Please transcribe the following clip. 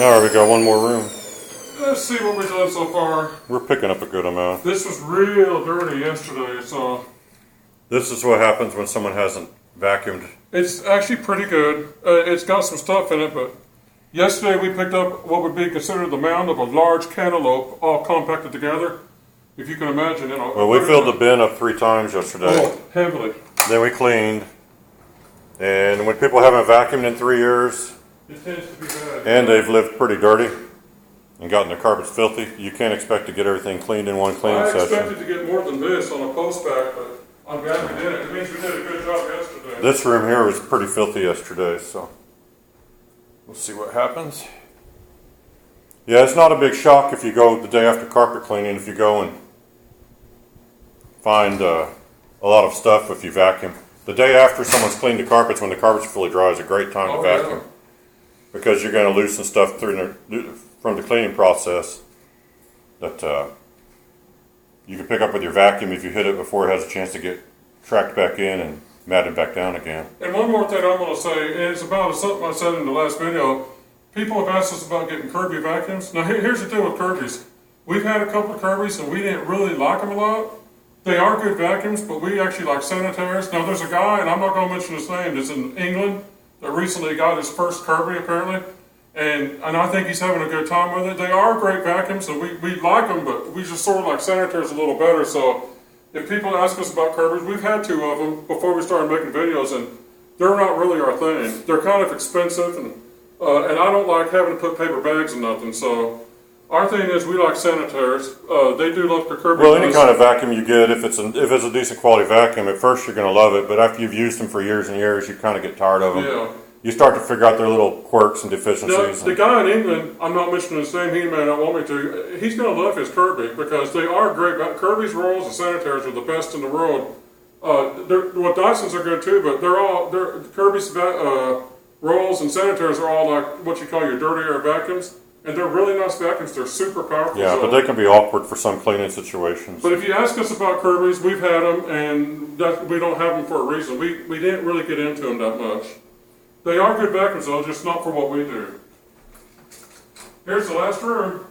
There we go, one more room. Let's see what we've done so far. We're picking up a good amount. This was real dirty yesterday, so This is what happens when someone hasn't vacuumed. it's actually pretty good. It's got some stuff in it, but yesterday we picked up what would be considered the mound of a large cantaloupe all compacted together. If you can imagine, Well, we filled the bin up 3 times yesterday. Oh, heavily. Then we cleaned. And when people haven't vacuumed in 3 years, It tends to be bad. and they've lived pretty dirty and gotten their carpets filthy, you can't expect to get everything cleaned in one cleaning I session. expected to get more than this on a post back, but I'm glad we did it. It means we did a good job yesterday. This room here was pretty filthy yesterday, so we'll see what happens. Yeah, it's not a big shock if you go the day after carpet cleaning, if you go and find a lot of stuff if you vacuum. The day after someone's cleaned the carpets, when the carpets are fully dry, is a great time to vacuum. Because you're going to loosen stuff from the cleaning process that you can pick up with your vacuum if you hit it before it has a chance to get tracked back in and matted back down again. And one more thing I want to say, and it's about something I said in the last video. People have asked us about getting Kirby vacuums. Now here's the deal with Kirby's. We've had a couple of Kirby's and we didn't really like them a lot. They are good vacuums, but we actually like Sanitaires. Now there's a guy, and I'm not going to mention his name, that's in England that recently got his first Kirby apparently. And I think he's having a good time with it. They are great vacuums, and we like them, but we just sort of like Sanitaires a little better. So if people ask us about Kirby's, we've had 2 of them before we started making videos, and they're not really our thing. They're kind of expensive, and I don't like having to put paper bags and nothing. So our thing is we like Sanitaires. They do love the Kirby. Well, any kind of vacuum you get, if it's a decent quality vacuum, at first you're going to love it, but after you've used them for years and years, you kind of get tired of them. Yeah. You start to figure out their little quirks and deficiencies. Now, the guy in England, I'm not mentioning his name, he may not want me to, he's going to love his Kirby because they are great. Kirby's rolls and Sanitaires are the best in the world. Well, Dyson's are good too, but Kirby's rolls and Sanitaires are all like what you call your dirty air vacuums. And they're really nice vacuums. They're super powerful. Yeah, but they can be awkward for some cleaning situations. But if you ask us about Kirby's, we've had them, and we don't have them for a reason. We didn't really get into them that much. They are good vacuums, though, just not for what we do. Here's the last room.